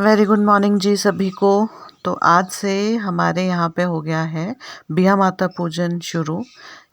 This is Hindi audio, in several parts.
वेरी गुड मॉर्निंग जी सभी को। तो आज से हमारे यहाँ पे हो गया है बिया माता पूजन शुरू।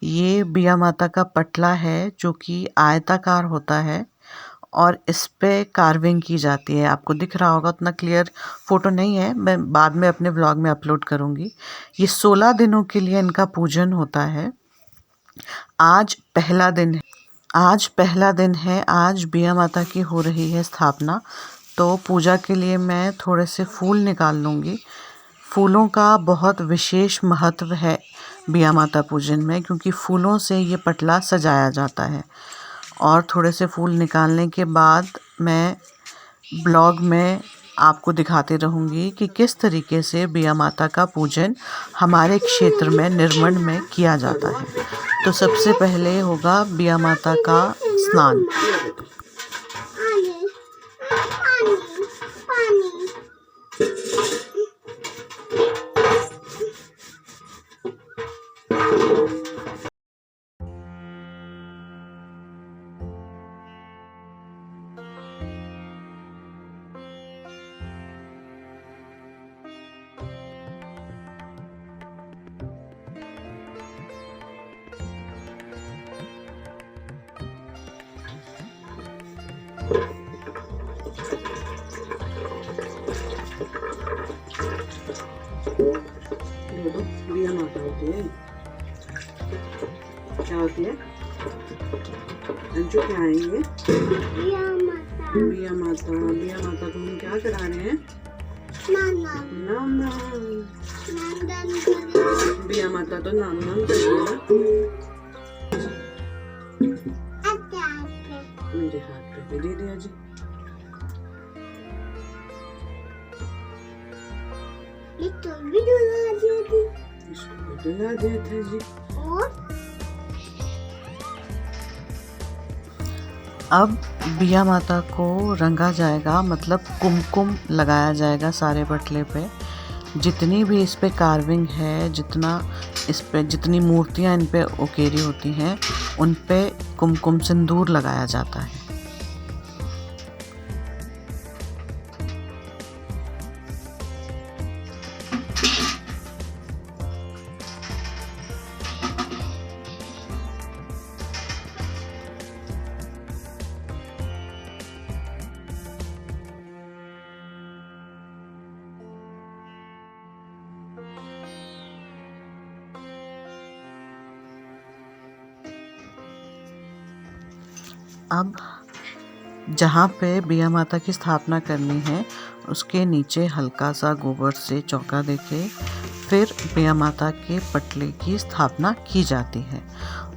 ये बिया माता का पटला है जो कि आयताकार होता है और इस पे कार्विंग की जाती है। आपको दिख रहा होगा, उतना क्लियर फोटो नहीं है, मैं बाद में अपने ब्लॉग में अपलोड करूँगी। ये 16 दिनों के लिए इनका पूजन होता है। आज पहला दिन है। आज बिया माता की हो रही है स्थापना। तो पूजा के लिए मैं थोड़े से फूल निकाल लूँगी। फूलों का बहुत विशेष महत्व है बिया माता पूजन में, क्योंकि फूलों से ये पटला सजाया जाता है। और थोड़े से फूल निकालने के बाद मैं ब्लॉग में आपको दिखाती रहूँगी कि किस तरीके से बिया माता का पूजन हमारे क्षेत्र में निर्मंड में किया जाता है। तो सबसे पहले होगा बिया माता का स्नान। बिया माता होती है। क्या होती है अंजू? क्या है ये? बिया माता। बिया माता को हम क्या करा रहे हैं? नाम। बिया माता तो नाम कर रही है। मेरे हाथ पे दे दिया जी। इसको भी डुला दिया था जी। अब बिया माता को रंगा जाएगा, मतलब कुमकुम लगाया जाएगा सारे पटले पे। जितनी भी इस पे कार्विंग है, जितनी मूर्तियाँ इन पे उकेरी होती हैं, उन पे कुमकुम सिंदूर लगाया जाता है। अब जहाँ पे बिया माता की स्थापना करनी है उसके नीचे हल्का सा गोबर से चौका देके फिर बिया माता के पटले की स्थापना की जाती है।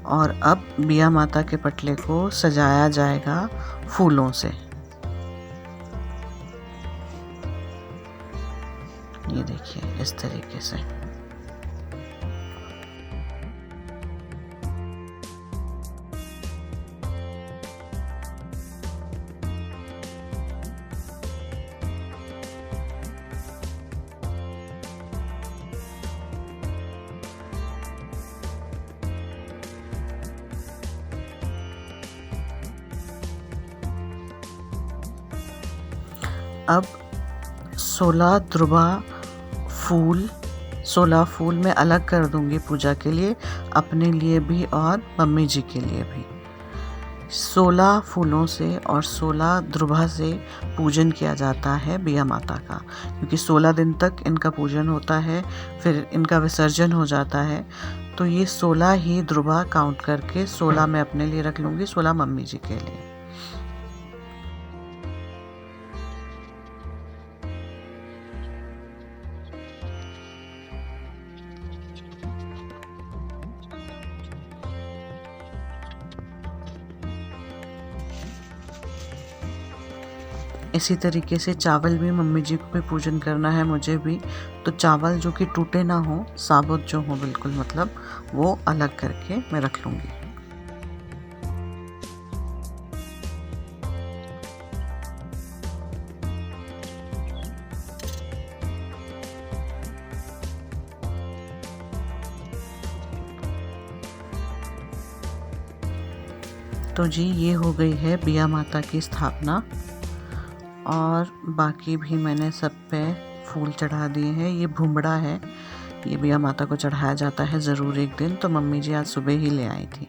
और अब बिया माता के पटले को सजाया जाएगा फूलों से। ये देखिए इस तरीके से। अब 16 फूल मैं अलग कर दूंगी पूजा के लिए, अपने लिए भी और मम्मी जी के लिए भी। 16 फूलों से और 16 ध्रुवा से पूजन किया जाता है बिया माता का, क्योंकि 16 दिन तक इनका पूजन होता है, फिर इनका विसर्जन हो जाता है। तो ये 16 ही ध्रुवा काउंट करके 16 मैं अपने लिए रख लूँगी, 16 मम्मी जी के लिए। इसी तरीके से चावल भी मम्मी जी को भी पूजन करना है, मुझे भी। तो चावल जो कि टूटे ना हो, साबुत जो हो बिल्कुल, मतलब वो अलग करके मैं रख लूँगी। तो जी ये हो गई है बिया माता की स्थापना। और बाकी भी मैंने सब पे फूल चढ़ा दिए हैं। ये भुमड़ा है, ये बिया माता को चढ़ाया जाता है ज़रूर एक दिन, तो मम्मी जी आज सुबह ही ले आई थी।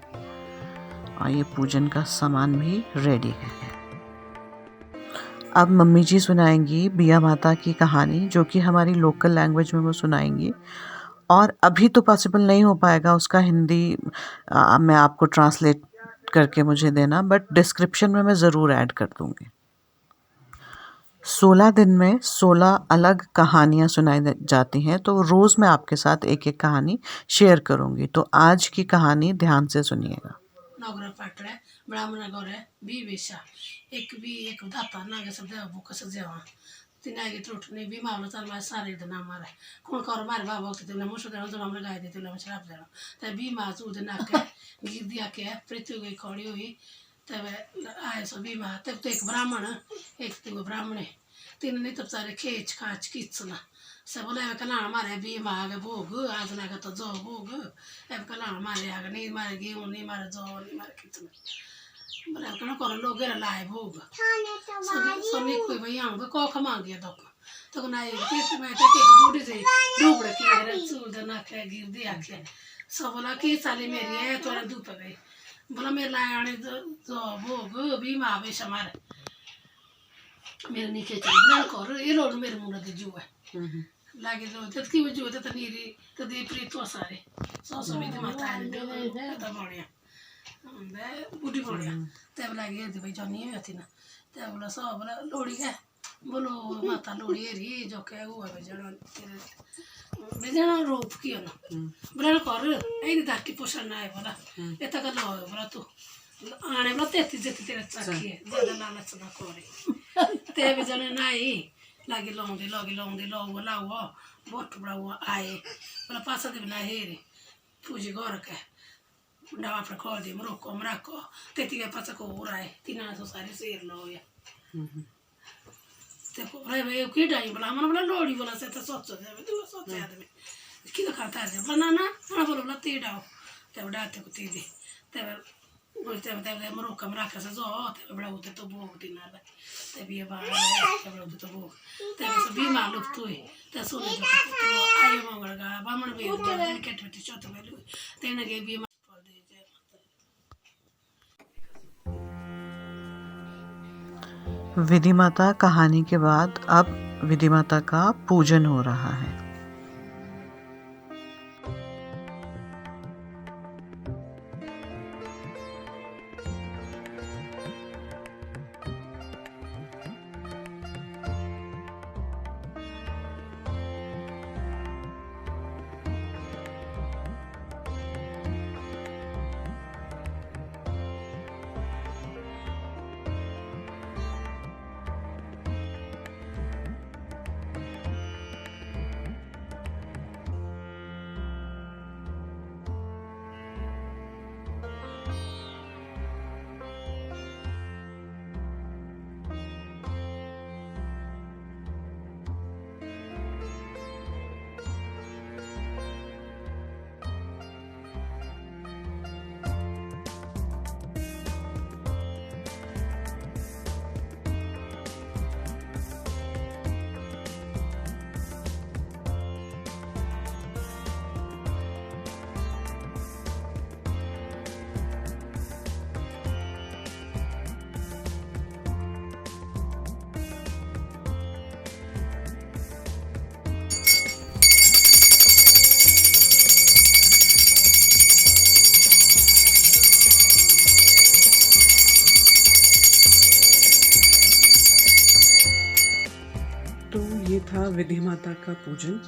और ये पूजन का सामान भी रेडी है। अब मम्मी जी सुनाएंगी बिया माता की कहानी, जो कि हमारी लोकल लैंग्वेज में वो सुनाएंगी। और अभी तो पॉसिबल नहीं हो पाएगा उसका हिंदी मैं आपको ट्रांसलेट करके मुझे देना, बट डिस्क्रिप्शन में मैं ज़रूर ऐड कर दूँगी। 16 दिन में 16 अलग कहानियाँ सुनाई जाती हैं, तो रोज़ मैं आपके साथ एक एक कहानी शेयर करूँगी। तो आज की कहानी ध्यान से सुनिएगा। नगरा पाटले ब्राह्मण गरे बी बेशा एक दाता नागे सब देव बुक से जेवा तिनागे त्रुटने बी मावला चल मा सारे द नाम मारे कोण कर मारे बाबा ते तुला मुसो देव जमा हमरे गाय दे तुला मछराप देव ते बी मा जू दे नाके गिर दिया के पृथ्वी गई खड़ी हुई तबे आए सो बी मा तब तो एक ब्राह्मण एक तो ब्राह्मण तीन नहीं तब सारे खेच खाच किचना सब बोले कला मारे बी मागे भोग आज ना तो जो भोग अब कला मारे आगे नहीं मारे गेहूं नहीं मारे जो नहीं मारे किचना बोले कना कर लोग रे लाए भोग सोनी कोई भैया हम को खमा गया तो ना ये मैं के बूढ़ी से डूबड़े की रे चूल दे ना के गिर दिया के सब बोला की साली मेरी है तोरा धूप गई बोला मेरे लाए आने जो भोग भी मां बे समारे मेरे नीचे चल कर ये लोग मेरे मुंडा दे जुआ लागे जो तत्की वो जुआ तो नीरी तो दे प्रीत तो सारे सो भी तो माता है तो बढ़िया बूढ़ी बढ़िया तब लागे तो भाई जानी है थी ना तब बोला सब बोला लोड़ी है बोलो माता लोड़ी है री जो के हुआ बेजना रूप किया ना बोला कर ऐ दाकी पोषण है बोला ये तक लो बोला तू आने बोला तेती जेती तेरे चाकी है ज्यादा लालच ना करे ते भी जने नहीं लागे लौंगे लो लाओ बहुत बड़ा वो आए बोला पासा दे ना हेरे पूजी घर के डावा पर खोल दे मरको तेती के पासा को उड़ाए तीना सो सारे शेर लो या ते को रे भाई की डाई बोला मन बोला लोड़ी बोला से तो सोच दे तू सोच आदमी की तो खाता है बोला ना बोला ते डाओ ते डाते को ती दे ते बोलते हैं मरो कमरा कैसे जो ते बड़ा होते तो भोग दिना ले ते भी बाहर ते बड़ा होते तो भोग ते सब भी मालूम तू है ते सोने जो तो आए मंगलगा बामण भी जाने के टटी छोटे वाले ते ने के भी फल दे जाए। विधि माता कहानी के बाद अब विधि माता का पूजन हो रहा है। तो ये था विधि माता का पूजन,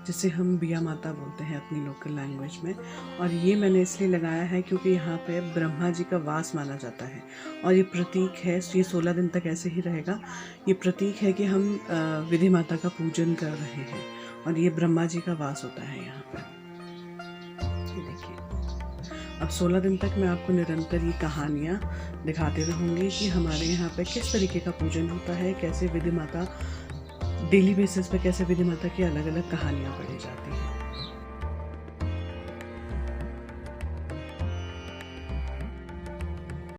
जिसे हम बिया माता बोलते हैं अपनी लोकल लैंग्वेज में। और ये मैंने इसलिए लगाया है क्योंकि यहाँ पे ब्रह्मा जी का वास माना जाता है और ये प्रतीक है, ये 16 दिन तक ऐसे ही रहेगा। ये प्रतीक है कि हम विधि माता का पूजन कर रहे हैं और ये ब्रह्मा जी का वास होता है यहाँ पर। ये देखिए, अब 16 दिन तक मैं आपको निरंतर ये कहानियाँ दिखाते रहूँगी कि हमारे यहाँ पे किस तरीके का पूजन होता है, कैसे विधि माता डेली बेसिस पे कैसे विधि माता की अलग अलग कहानियाँ पढ़ी जाती हैं।